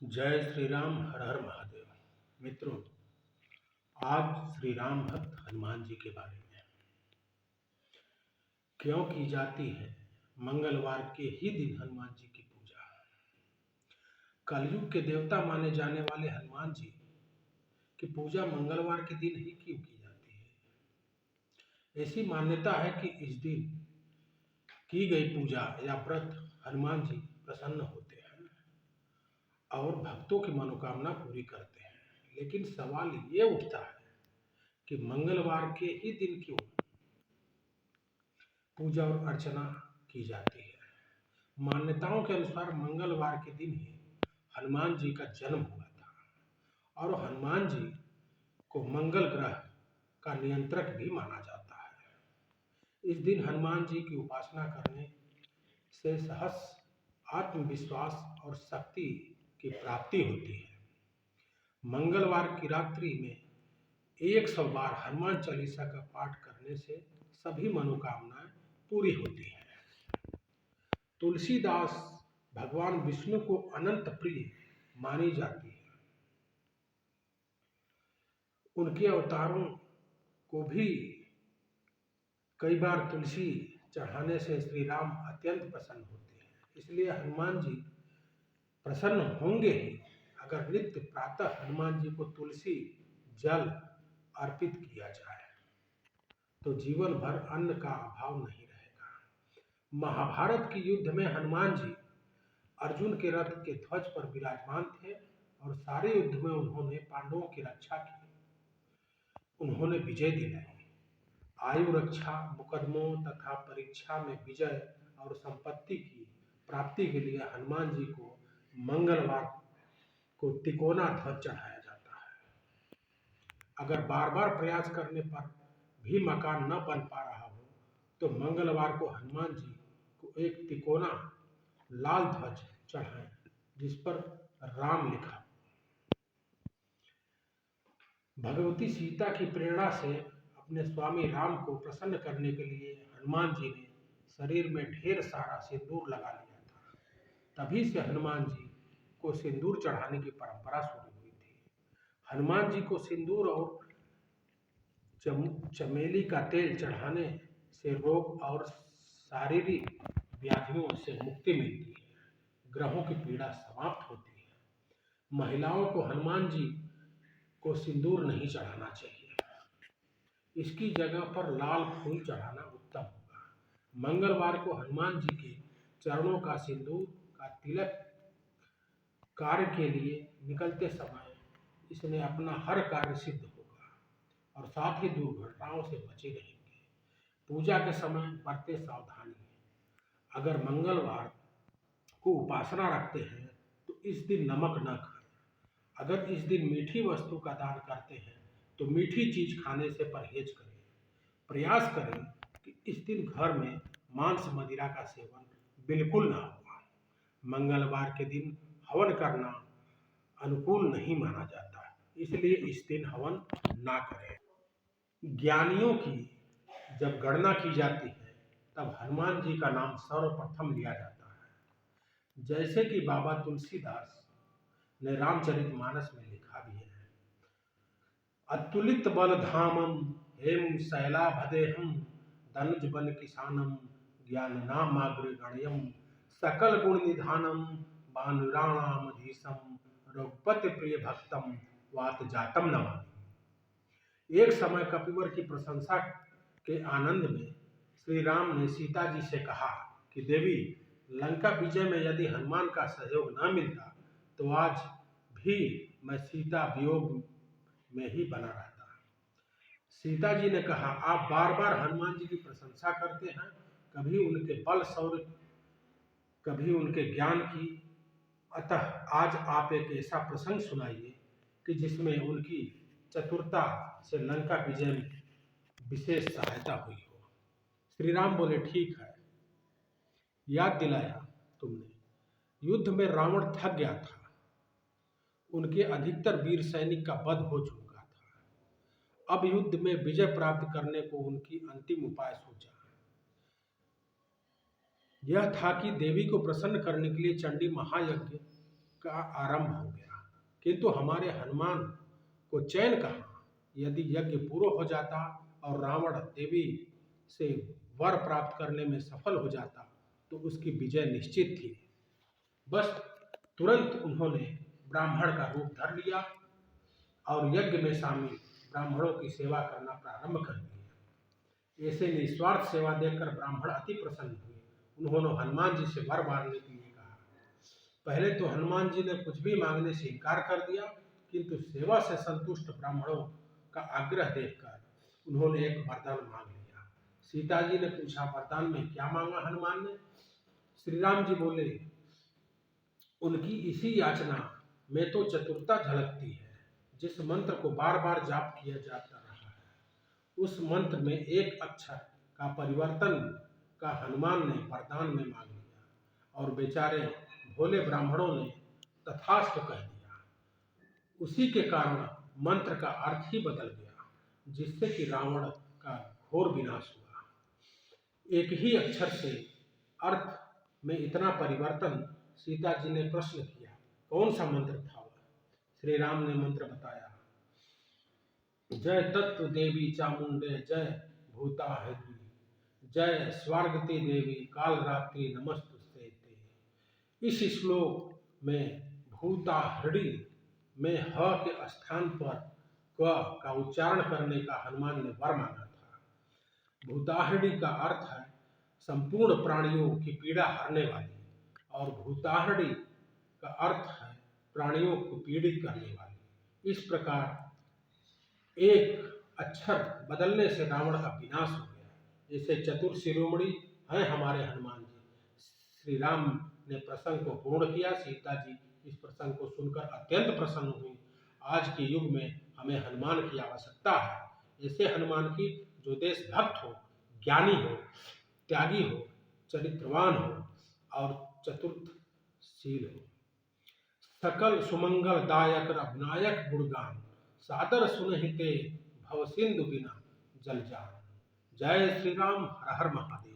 जय श्री राम, हर हर महादेव। मित्रों, आज श्री राम भक्त हनुमान जी के बारे में क्यों की जाती है मंगलवार के ही दिन हनुमान जी की पूजा। कलयुग के देवता माने जाने वाले हनुमान जी की पूजा मंगलवार के दिन ही क्यों की जाती है। ऐसी मान्यता है कि इस दिन की गई पूजा या व्रत हनुमान जी प्रसन्न होते हैं और भक्तों की मनोकामना पूरी करते हैं। लेकिन सवाल ये उठता है कि मंगलवार के ही दिन क्यों पूजा और अर्चना की जाती है। मान्यताओं के अनुसार मंगलवार के दिन ही हनुमान जी का जन्म हुआ था और हनुमान जी को मंगल ग्रह का नियंत्रक भी माना जाता है। इस दिन हनुमान जी की उपासना करने से साहस, आत्मविश्वास और शक्ति की प्राप्ति होती है। मंगलवार की रात्रि में 100 बार हनुमान चालीसा का पाठ करने से सभी मनोकामनाएं पूरी होती हैं। तुलसीदास भगवान विष्णु को अनंत प्रिय मानी जाती है। उनके अवतारों को भी कई बार तुलसी चढ़ाने से श्री राम अत्यंत प्रसन्न होते हैं। इसलिए हनुमान जी प्रसन्न होंगे ही अगर नित्य प्रातः हनुमान जी को तुलसी जल अर्पित किया जाए तो जीवन भर अन्न का अभाव नहीं रहेगा। महाभारत के युद्ध में हनुमान जी अर्जुन के रथ के ध्वज पर विराजमान थे और सारे युद्ध में उन्होंने पांडवों की रक्षा की। उन्होंने विजय दिलाई। आयु रक्षा, मुकदमों तथा परीक्षा में विजय और संपत्ति की प्राप्ति के लिए हनुमान जी को मंगलवार को तिकोना ध्वज चढ़ाया जाता है। अगर बार बार प्रयास करने पर भी मकान न बन पा रहा हो तो मंगलवार को हनुमान जी को एक तिकोना लाल ध्वज चढ़ाएं जिस पर राम लिखा। भगवती सीता की प्रेरणा से अपने स्वामी राम को प्रसन्न करने के लिए हनुमान जी ने शरीर में ढेर सारा सिंदूर लगा लिया था। तभी से हनुमान जी को सिंदूर चढ़ाने की परंपरा शुरू हुई थी। हनुमान जी को सिंदूर और चमेली का तेल चढ़ाने से रोग और शारीरिक व्याधियों से मुक्ति मिलती है, ग्रहों की पीड़ा समाप्त होती है। महिलाओं को हनुमान जी को सिंदूर नहीं चढ़ाना चाहिए, इसकी जगह पर लाल फूल चढ़ाना उत्तम होगा। मंगलवार को हनुमान जी के चरणों का सिंदूर का तिलक कार्य के लिए निकलते समय इसने अपना हर कार्य सिद्ध होगा और साथ ही दुर्घटनाओं से बचे रहेंगे। पूजा के समय बरते सावधानी। अगर मंगलवार को उपासना रखते हैं तो इस दिन नमक न खाएं। अगर इस दिन मीठी वस्तु का दान करते हैं तो मीठी चीज खाने से परहेज करें। प्रयास करें कि इस दिन घर में मांस मदिरा का सेवन बिल्कुल ना हो। मंगलवार के दिन हवन करना अनुकूल नहीं माना जाता, इसलिए इस दिन हवन ना करें। ज्ञानियों की जब गणना की जाती है तब हनुमान जी का नाम सर्वप्रथम लिया जाता है। जैसे कि बाबा तुलसीदास ने रामचरितमानस में लिखा भी है, अतुलित बल धामम हेम शैलाभदेहम धनुज बल किसानम ज्ञान नामाग्र गण्यम सकल गुण निधानम बानुराणामधीशम रघुपति प्रिय भक्तम वात जातम नमामि। एक समय कपिवर की प्रशंसा के आनंद में श्री राम ने सीता जी से कहा कि देवी, लंका विजय में यदि हनुमान का सहयोग न मिलता तो आज भी मैं सीता वियोग में ही बना रहता। सीता जी ने कहा, आप बार बार हनुमान जी की प्रशंसा करते हैं, कभी उनके बल शौर्य, कभी उनके ज्ञान की, अतः आज आप एक ऐसा प्रसंग सुनाइए कि जिसमें उनकी चतुरता से लंका विजय में विशेष सहायता हुई हो। श्री राम बोले, ठीक है, याद दिलाया तुमने। युद्ध में रावण थक गया था, उनके अधिकतर वीर सैनिक का वध हो चुका था। अब युद्ध में विजय प्राप्त करने को उनकी अंतिम उपाय सोचा। यह था कि देवी को प्रसन्न करने के लिए चंडी महायज्ञ का आरंभ हो गया। किंतु हमारे हनुमान को चैन कहाँ। यदि यज्ञ पूरा हो जाता और रावण देवी से वर प्राप्त करने में सफल हो जाता तो उसकी विजय निश्चित थी। बस तुरंत उन्होंने ब्राह्मण का रूप धर लिया और यज्ञ में शामिल ब्राह्मणों की सेवा करना प्रारंभ कर दिया। ऐसे निस्वार्थ सेवा देखकर ब्राह्मण अति प्रसन्न हुए। उन्होंने हनुमान जी से वर मांगने के लिए कहा। पहले तो हनुमान जी ने कुछ भी मांगने से इनकार कर दिया, किंतु सेवा से संतुष्ट ब्राह्मणों का आग्रह देखकर उन्होंने एक वरदान मांग लिया। सीता जी ने पूछा, वरदान में क्या मांगा हनुमान ने? श्री राम जी बोले, उनकी इसी याचना में तो चतुरता झलकती है। जिस मंत्र को बार बार जाप किया जाता रहा है उस मंत्र में एक अक्षर का परिवर्तन का हनुमान ने वरदान में मांग लिया और बेचारे भोले ब्राह्मणों ने तथास्तु कह दिया। उसी के कारण मंत्र का अर्थ ही बदल गया, जिससे कि रावण का घोर विनाश हुआ। एक ही अक्षर से अर्थ में इतना परिवर्तन। सीता जी ने प्रश्न किया, कौन सा मंत्र था वह? श्री राम ने मंत्र बताया, जय तत्व देवी चामुंडे जय भूताहृदि, जय स्वार्गति देवी कालरात्रि नमस्तुते। इस श्लोक में भूताहृदि में ह के स्थान पर क का उच्चारण करने का हनुमान ने वर मांगा था। भूताहृदि का अर्थ है संपूर्ण प्राणियों की पीड़ा हरने वाली और भूताहृदि का अर्थ है प्राणियों को पीड़ित करने वाली। इस प्रकार एक अक्षर बदलने से रावण का विनाश हो गया। जैसे चतुर शिरोमणि हैं हमारे हनुमान जी। श्री राम ने प्रसंग को पूर्ण किया। सीता जी इस प्रसंग को सुनकर अत्यंत प्रसन्न हुई। आज के युग में हमें हनुमान की आवश्यकता है। ऐसे हनुमान की जो देशभक्त हो, ज्ञानी हो, त्यागी हो, चरित्रवान हो और चतुर्थशील हो। सकल सुमंगल दायक रघुनायक गुणगान, सादर सुनहिते भव सिंधु बिना जल जान। जय श्री राम, हर हर महादेव।